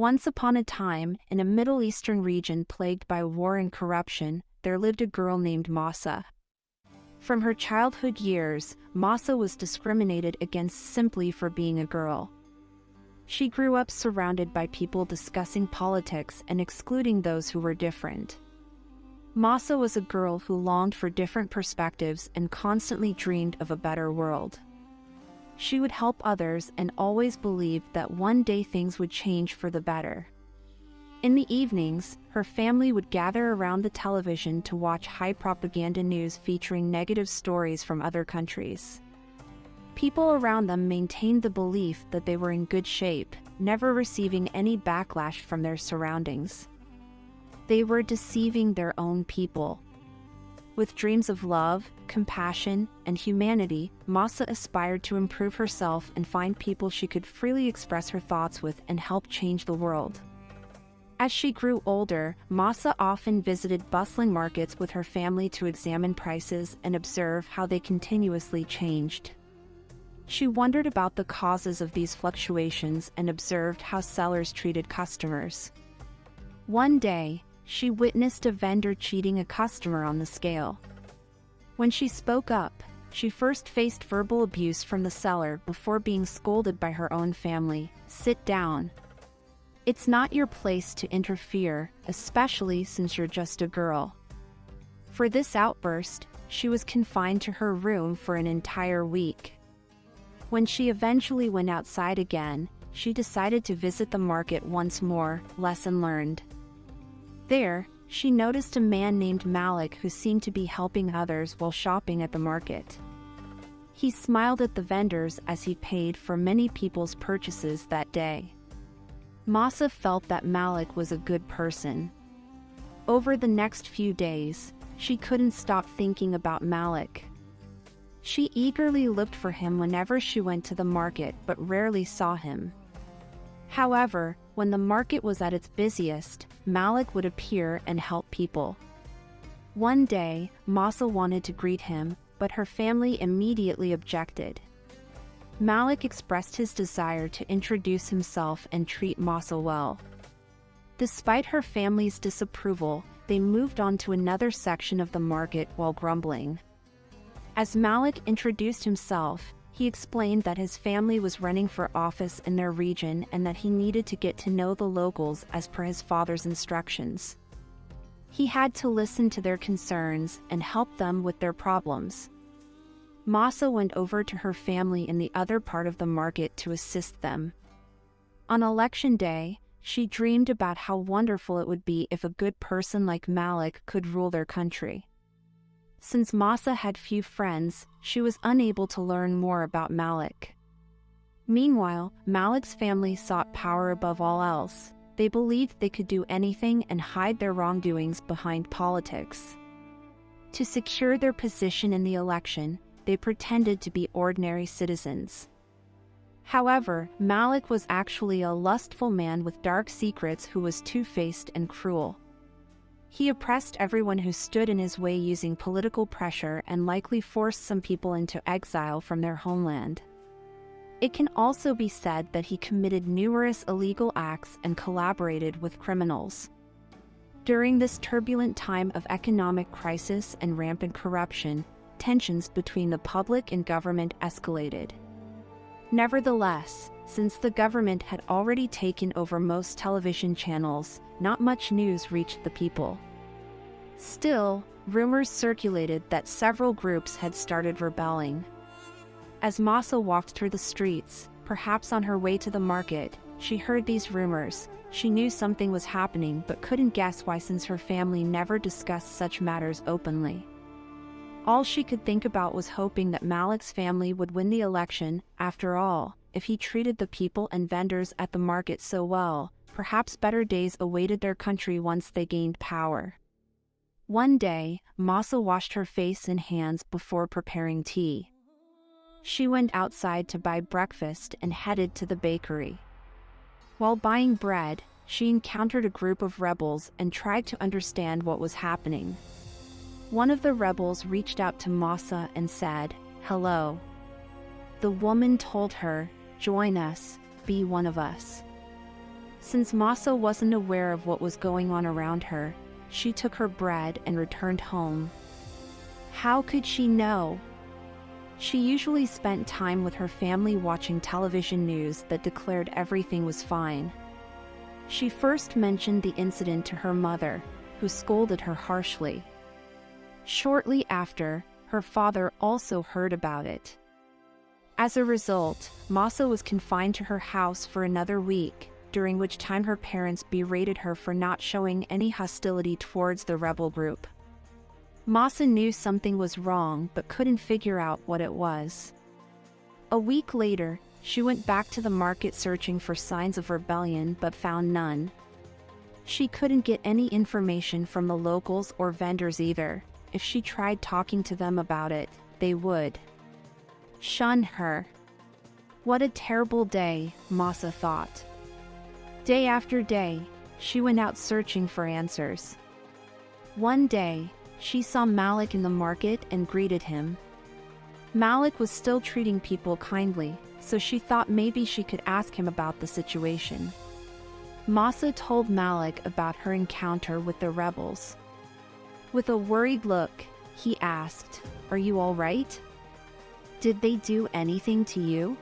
Once upon a time, in a Middle Eastern region plagued by war and corruption, there lived a girl named Masa. From her childhood years, Masa was discriminated against simply for being a girl. She grew up surrounded by people discussing politics and excluding those who were different. Masa was a girl who longed for different perspectives and constantly dreamed of a better world. She would help others and always believed that one day things would change for the better. In the evenings, her family would gather around the television to watch high propaganda news featuring negative stories from other countries. People around them maintained the belief that they were in good shape, never receiving any backlash from their surroundings. They were deceiving their own people. With dreams of love, compassion, and humanity, Masa aspired to improve herself and find people she could freely express her thoughts with and help change the world. As she grew older, Masa often visited bustling markets with her family to examine prices and observe how they continuously changed. She wondered about the causes of these fluctuations and observed how sellers treated customers. One day, she witnessed a vendor cheating a customer on the scale. When she spoke up, she first faced verbal abuse from the seller before being scolded by her own family. "Sit down. It's not your place to interfere, especially since you're just a girl." For this outburst, she was confined to her room for an entire week. When she eventually went outside again, she decided to visit the market once more. Lesson learned. There, she noticed a man named Malik who seemed to be helping others while shopping at the market. He smiled at the vendors as he paid for many people's purchases that day. Masa felt that Malik was a good person. Over the next few days, she couldn't stop thinking about Malik. She eagerly looked for him whenever she went to the market but rarely saw him. However, when the market was at its busiest, Malik would appear and help people. One day, Masa wanted to greet him, but her family immediately objected. Malik expressed his desire to introduce himself and treat Masa well. Despite her family's disapproval, they moved on to another section of the market while grumbling. As Malik introduced himself, he explained that his family was running for office in their region and that he needed to get to know the locals as per his father's instructions. He had to listen to their concerns and help them with their problems. Masa went over to her family in the other part of the market to assist them. On election day, she dreamed about how wonderful it would be if a good person like Malik could rule their country. Since Masa had few friends, she was unable to learn more about Malik. Meanwhile, Malik's family sought power above all else. They believed they could do anything and hide their wrongdoings behind politics. To secure their position in the election, they pretended to be ordinary citizens. However, Malik was actually a lustful man with dark secrets who was two-faced and cruel. He oppressed everyone who stood in his way using political pressure and likely forced some people into exile from their homeland. It can also be said that he committed numerous illegal acts and collaborated with criminals. During this turbulent time of economic crisis and rampant corruption, tensions between the public and government escalated. Nevertheless, since the government had already taken over most television channels, not much news reached the people. Still, rumors circulated that several groups had started rebelling. As Masa walked through the streets, perhaps on her way to the market, she heard these rumors. She knew something was happening but couldn't guess why since her family never discussed such matters openly. All she could think about was hoping that Malik's family would win the election. After all, if he treated the people and vendors at the market so well, perhaps better days awaited their country once they gained power. One day, Masa washed her face and hands before preparing tea. She went outside to buy breakfast and headed to the bakery. While buying bread, she encountered a group of rebels and tried to understand what was happening. One of the rebels reached out to Masa and said, "Hello." The woman told her, "Join us, be one of us." Since Masa wasn't aware of what was going on around her, she took her bread and returned home. How could she know? She usually spent time with her family watching television news that declared everything was fine. She first mentioned the incident to her mother, who scolded her harshly. Shortly after, her father also heard about it. As a result, Masa was confined to her house for another week, during which time her parents berated her for not showing any hostility towards the rebel group. Masa knew something was wrong but couldn't figure out what it was. A week later, she went back to the market searching for signs of rebellion but found none. She couldn't get any information from the locals or vendors either. If she tried talking to them about it, they would shun her. What a terrible day, Masa thought. Day after day, she went out searching for answers. One day, she saw Malik in the market and greeted him. Malik was still treating people kindly, so she thought maybe she could ask him about the situation. Masa told Malik about her encounter with the rebels. With a worried look, he asked, "Are you all right? Did they do anything to you?"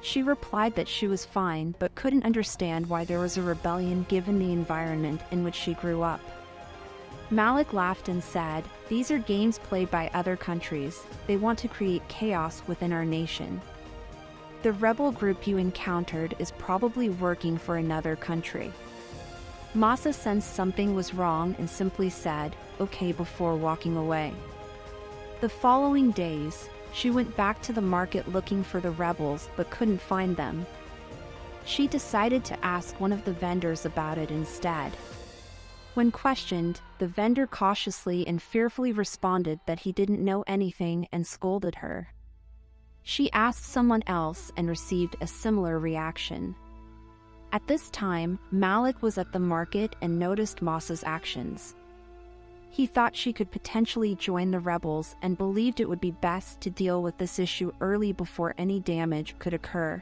She replied that she was fine but couldn't understand why there was a rebellion given the environment in which she grew up. Malik laughed and said, "These are games played by other countries. They want to create chaos within our nation. The rebel group you encountered is probably working for another country." Masa sensed something was wrong and simply said, "Okay," before walking away. The following days, she went back to the market looking for the rebels but couldn't find them. She decided to ask one of the vendors about it instead. When questioned, the vendor cautiously and fearfully responded that he didn't know anything and scolded her. She asked someone else and received a similar reaction. At this time, Malik was at the market and noticed Masa's actions. He thought she could potentially join the rebels and believed it would be best to deal with this issue early before any damage could occur.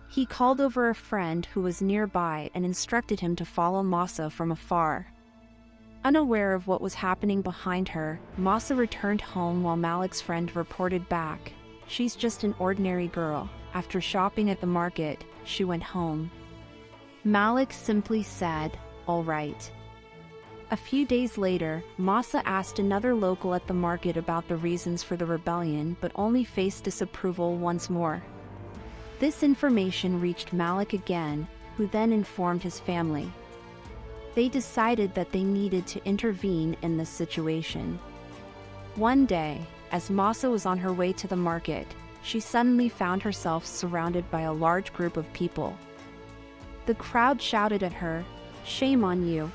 He called over a friend who was nearby and instructed him to follow Masa from afar. Unaware of what was happening behind her, Masa returned home while Malik's friend reported back, "She's just an ordinary girl." After shopping at the market, she went home. Malik simply said, "All right." A few days later, Masa asked another local at the market about the reasons for the rebellion but only faced disapproval once more. This information reached Malik again, who then informed his family. They decided that they needed to intervene in this situation. One day, as Masa was on her way to the market, she suddenly found herself surrounded by a large group of people. The crowd shouted at her, "Shame on you!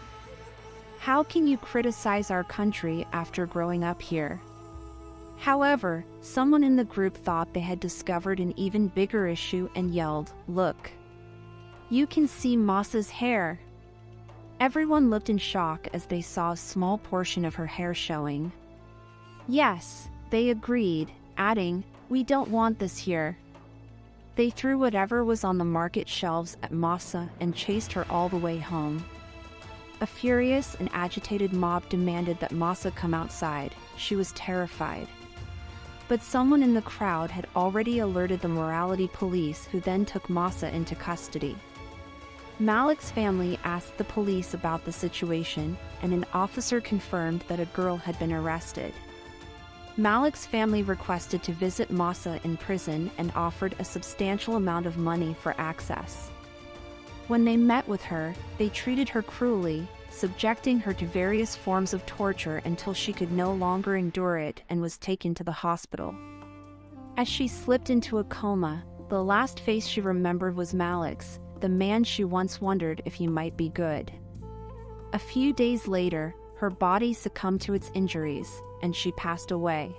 How can you criticize our country after growing up here?" However, someone in the group thought they had discovered an even bigger issue and yelled, "Look! You can see Masa's hair!" Everyone looked in shock as they saw a small portion of her hair showing. "Yes," they agreed, adding, "We don't want this here." They threw whatever was on the market shelves at Masa and chased her all the way home. A furious and agitated mob demanded that Masa come outside. She was terrified. But someone in the crowd had already alerted the morality police, who then took Masa into custody. Malik's family asked the police about the situation, and an officer confirmed that a girl had been arrested. Malik's family requested to visit Masa in prison and offered a substantial amount of money for access. When they met with her, they treated her cruelly, subjecting her to various forms of torture until she could no longer endure it and was taken to the hospital. As she slipped into a coma, the last face she remembered was Malik's, the man she once wondered if he might be good. A few days later, her body succumbed to its injuries, and she passed away.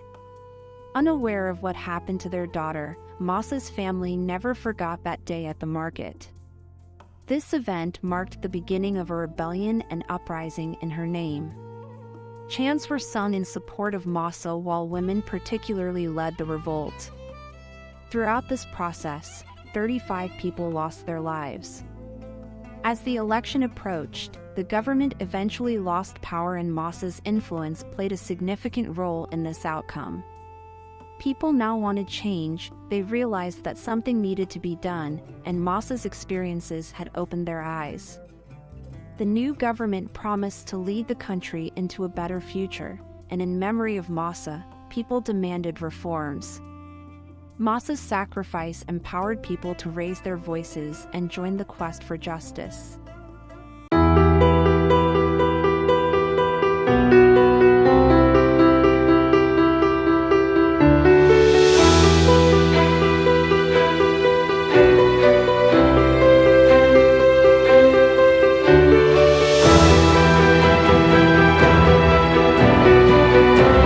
Unaware of what happened to their daughter, Masa's family never forgot that day at the market. This event marked the beginning of a rebellion and uprising in her name. Chants were sung in support of Masa while women particularly led the revolt. Throughout this process, 35 people lost their lives. As the election approached, the government eventually lost power and Mossa's influence played a significant role in this outcome. People now wanted change, they realized that something needed to be done, and Mossa's experiences had opened their eyes. The new government promised to lead the country into a better future, and in memory of Mossa, people demanded reforms. Mossa's sacrifice empowered people to raise their voices and join the quest for justice.